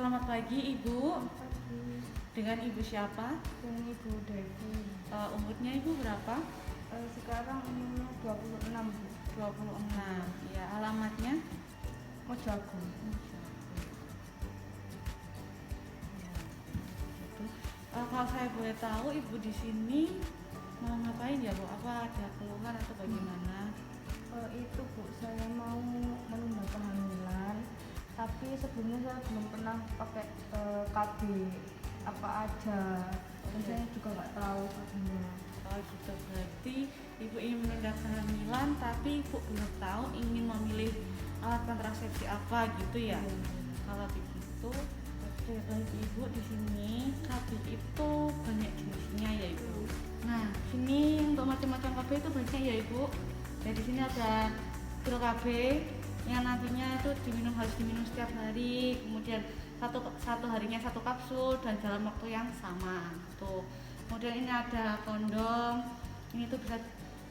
Selamat pagi Ibu. Pagi, Dengan Ibu siapa? dengan Ibu Devi. Umurnya Ibu berapa? Sekarang umurnya 26, Bu. 26. Ya, alamatnya? Mojago. Kalau saya boleh tahu Ibu di sini mau ngapain ya Bu? Apa ada keluhan atau bagaimana? Itu Bu, saya mau menunda kehamilan, tapi sebelumnya saya belum pernah pakai KB apa aja. Dan saya juga nggak tahu KB-nya. Oh gitu, berarti Ibu ingin menunda kehamilan tapi Ibu belum tahu ingin memilih alat kontrasepsi apa gitu ya? Iya. Kalau begitu, oke, bagi Ibu di sini KB itu banyak jenisnya ya Ibu. Nah, sini untuk macam-macam KB itu banyak ya Ibu. Jadi di sini ada pil KB yang nantinya itu harus diminum setiap hari, kemudian satu harinya satu kapsul dan dalam waktu yang sama. Tuh. Kemudian ini ada kondom. Ini tuh bisa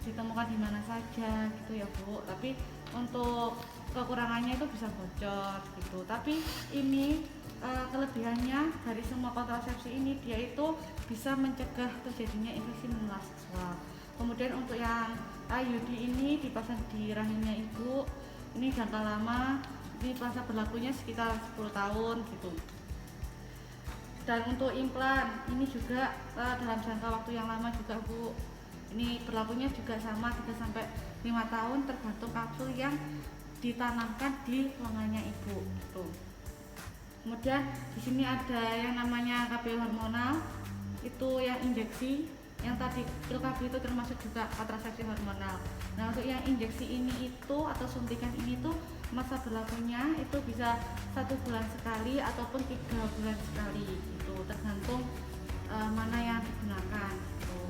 ditemukan di mana saja gitu ya Bu. Tapi untuk kekurangannya itu bisa bocor gitu. Tapi ini kelebihannya dari semua kontrasepsi ini, dia itu bisa mencegah terjadinya infeksi menular seksual. Kemudian untuk yang IUD ini dipasang di rahimnya Ibu, ini jangka lama, ini masa berlakunya sekitar 10 tahun gitu. Dan untuk implan ini juga dalam jangka waktu yang lama juga Bu. Ini berlakunya juga sama 3-5 tahun tergantung kapsul yang ditanamkan di lengannya Ibu gitu. Kemudian di sini ada yang namanya KB hormonal, itu yang injeksi. Yang tadi pil KB itu termasuk juga kontrasepsi hormonal. Nah, untuk yang injeksi ini itu atau suntikan ini tuh masa berlakunya itu bisa 1 bulan sekali ataupun 3 bulan sekali gitu, tergantung mana yang digunakan gitu.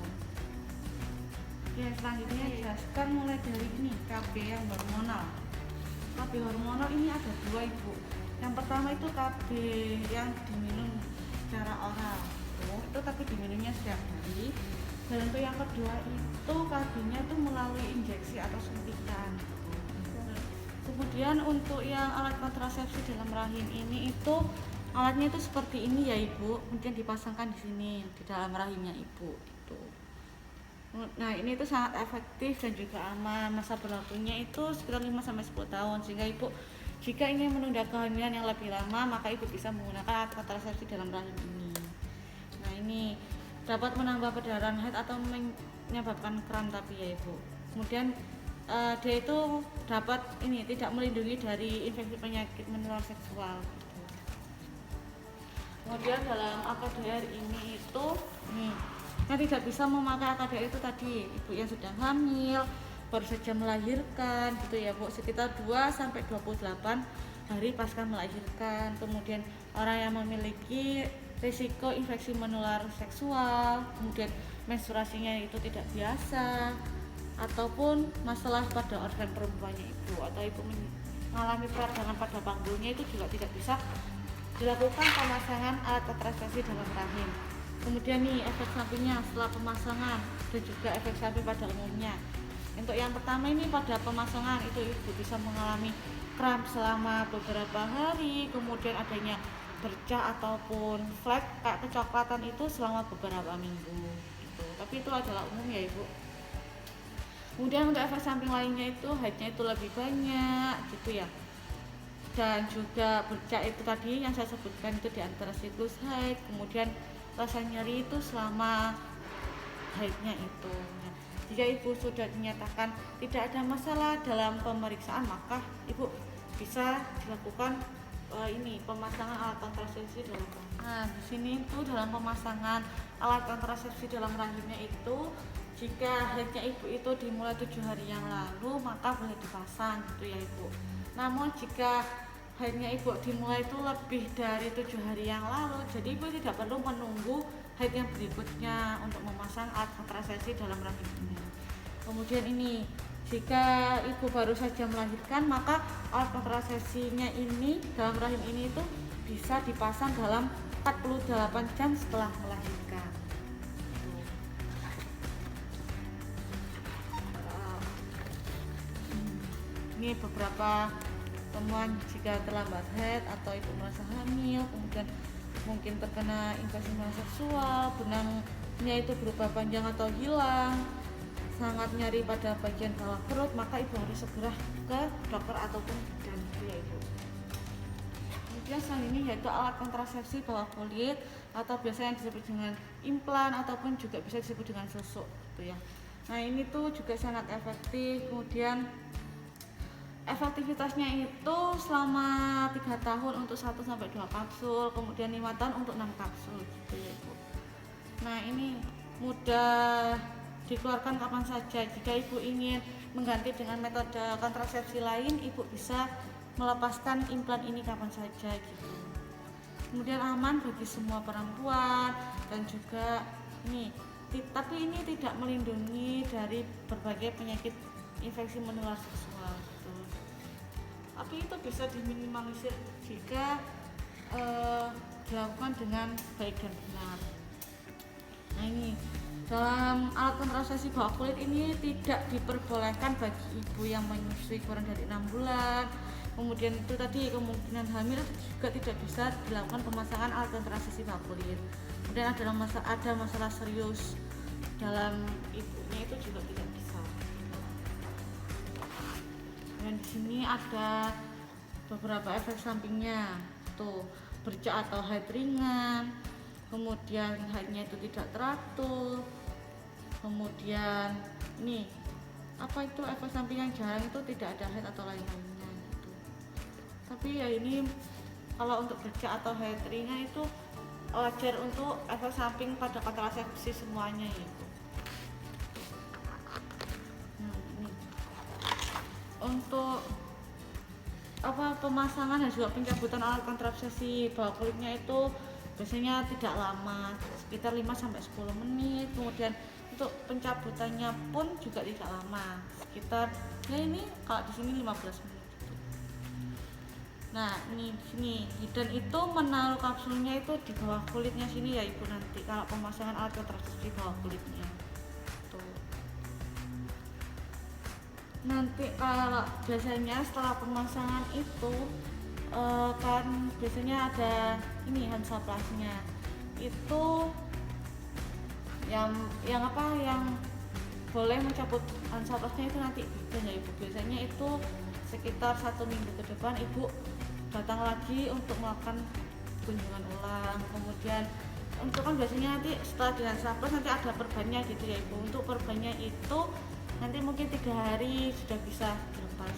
Oke, selanjutnya jelaskan mulai dari ini KB yang hormonal. KB hormonal ini ada 2 Ibu. Yang pertama itu KB yang diminum secara oral, itu tapi diminumnya setiap hari. Dan untuk yang kedua itu KB-nya itu melalui injeksi atau suntikan. Kemudian untuk yang alat kontrasepsi dalam rahim ini itu alatnya itu seperti ini ya Ibu, kemudian dipasangkan di sini di dalam rahimnya Ibu gitu. Nah, ini itu sangat efektif dan juga aman. Masa berlakunya itu sekitar 5-10 tahun, sehingga Ibu jika ingin menunda kehamilan yang lebih lama, maka Ibu bisa menggunakan alat kontrasepsi dalam rahim ini. Nah, ini dapat menambah perdarahan haid atau menyebabkan kram tapi ya Ibu. Kemudian dia itu dapat ini tidak melindungi dari infeksi penyakit menular seksual. Kemudian dalam AKDR ini itu yang tidak bisa memakai AKDR itu tadi Ibu yang sudah hamil, baru saja melahirkan gitu ya Bu, sekitar 2-28 hari pasca melahirkan. Kemudian orang yang memiliki risiko infeksi menular seksual, kemudian menstruasinya itu tidak biasa, ataupun masalah pada organ perempuannya Ibu, atau Ibu mengalami peradangan pada panggulnya, itu juga tidak bisa dilakukan pemasangan alat kontrasepsi dalam rahim. Kemudian nih efek sampingnya setelah pemasangan dan juga efek samping pada umumnya. Untuk yang pertama ini pada pemasangan itu Ibu bisa mengalami kram selama beberapa hari, kemudian adanya bercak ataupun flek kayak kecoklatan itu selama beberapa minggu gitu. Tapi itu adalah umum ya Ibu. Kemudian untuk efek samping lainnya itu haidnya itu lebih banyak gitu ya. Dan juga bercak itu tadi yang saya sebutkan itu di antara siklus haid, kemudian rasa nyeri itu selama haidnya itu. Nah, jika Ibu sudah dinyatakan tidak ada masalah dalam pemeriksaan, maka Ibu bisa dilakukan ini pemasangan alat kontrasepsi dalam rahim. Nah, di sini itu dalam pemasangan alat kontrasepsi dalam rahimnya itu, jika haidnya Ibu itu dimulai 7 hari yang lalu, maka boleh dipasang gitu ya Ibu. Namun jika haidnya Ibu dimulai itu lebih dari 7 hari yang lalu, jadi Ibu tidak perlu menunggu haid yang berikutnya untuk memasang alat kontrasepsi dalam rahim ini. Kemudian ini, jika Ibu baru saja melahirkan, maka alat kontrasepsinya ini dalam rahim ini itu bisa dipasang dalam 48 jam setelah melahirkan. Ini beberapa temuan jika terlambat haid atau ibu merasa hamil, kemudian mungkin terkena infeksi saluran seksual, benangnya itu berupa panjang atau hilang, sangat nyari pada bagian bawah perut, maka ibu harus segera ke dokter ataupun bidan gitu ya ibu. Kemudian selanjutnya yaitu alat kontrasepsi bawah kulit atau biasanya disebut dengan implan ataupun juga bisa disebut dengan susuk gitu ya. Nah ini tuh juga sangat efektif. Kemudian efektivitasnya itu selama 3 tahun untuk 1-2 kapsul, kemudian 5 tahun untuk 6 kapsul gitu ya ibu. Nah ini mudah dikeluarkan kapan saja. Jika ibu ingin mengganti dengan metode kontrasepsi lain, ibu bisa melepaskan implan ini kapan saja gitu. Kemudian aman bagi semua perempuan dan juga tapi ini tidak melindungi dari berbagai penyakit infeksi menular seksual gitu. Tapi itu bisa diminimalisir jika dilakukan dengan baik dan benar. Nah ini dalam alat kontrasepsi bawah kulit ini tidak diperbolehkan bagi ibu yang menyusui kurang dari 6 bulan. Kemudian itu tadi kemungkinan hamil juga tidak bisa dilakukan pemasangan alat kontrasepsi bawah kulit. Kemudian ada masalah serius dalam ibunya itu juga tidak bisa. Dan di sini ada beberapa efek sampingnya, tuh bercak atau haid ringan, kemudian haidnya itu tidak teratur, kemudian ini apa itu efek samping yang jarang itu tidak ada haid atau lain-lainnya gitu. Tapi ya ini kalau untuk bercak atau haid ringan itu wajar untuk efek samping pada kontrasepsi semuanya itu. Ini untuk pemasangan dan juga pencabutan alat kontrasepsi bawah kulitnya itu biasanya tidak lama, sekitar 5-10 menit. Kemudian untuk pencabutannya pun juga tidak lama, sekitar ini kalau di sini 15 menit gitu. Nah ini di sini dan itu menaruh kapsulnya itu di bawah kulitnya sini ya ibu, nanti kalau pemasangan alat kontrasepsi bawah kulitnya tuh. Nanti kalau biasanya setelah pemasangan itu kan biasanya ada ini Hansaplasnya itu yang boleh mencabut Hansaplasnya itu nanti bidan ya ibu. Biasanya itu sekitar 1 minggu ke depan ibu datang lagi untuk melakukan kunjungan ulang. Kemudian untuk kan biasanya nanti setelah di Hansaplas nanti ada perbannya gitu ya ibu. Untuk perbannya itu nanti mungkin 3 hari sudah bisa dilepas.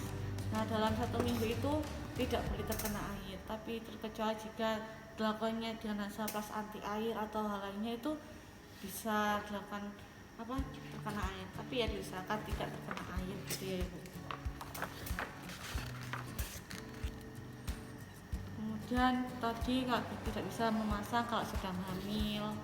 Nah dalam 1 minggu itu tidak boleh terkena air, tapi terkecuali jika dilakukannya dengan Hansaplas anti air atau hal lainnya itu bisa dilakukan terkena air, tapi ya diusahakan tidak terkena air gitu ya ibu. Kemudian tadi kalau tidak bisa memasang kalau sedang hamil.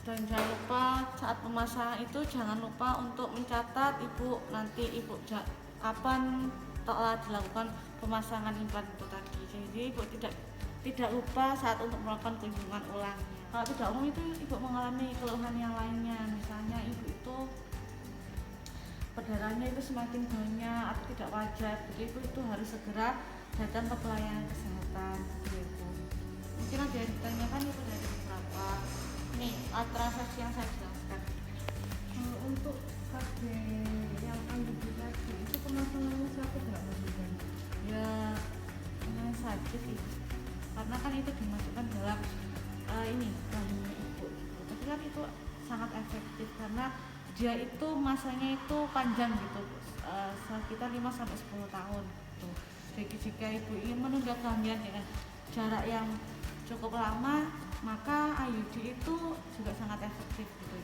Dan jangan lupa saat pemasangan itu jangan lupa untuk mencatat ibu nanti kapan telah dilakukan pemasangan implan itu tadi. Jadi ibu tidak lupa saat untuk melakukan kunjungan ulang. Kalau tidak umum itu ibu mengalami keluhan yang lainnya, misalnya ibu itu perdarahannya itu semakin banyak atau tidak wajar, jadi ibu itu harus segera datang ke pelayanan kesehatan gitu ibu. Mungkin ada yang ditanyakan itu dari beberapa nih kontrasepsi yang saya jelaskan. Untuk KB yang ambil tadi itu pemasangannya sakit nggak Mas? Ya lumayan sakit sih, karena kan itu dimasukkan dalam rahimnya ibu gitu. Tapi kan itu sangat efektif karena dia itu masanya itu panjang gitu, sekitar 5-10 tahun gitu. Jadi jika ibu ingin menunda kehamilan dengan jarak yang cukup lama, maka IUD itu juga sangat efektif gitu.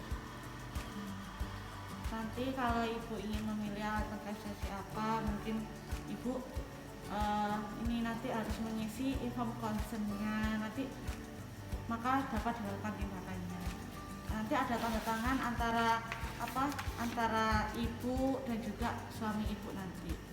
Nanti kalau ibu ingin memilih alat kontrasepsi apa, mungkin ibu ini nanti harus mengisi inform consent-nya, nanti maka dapat dilakukan tindakannya. Nanti ada tanda tangan antara ibu dan juga suami ibu nanti.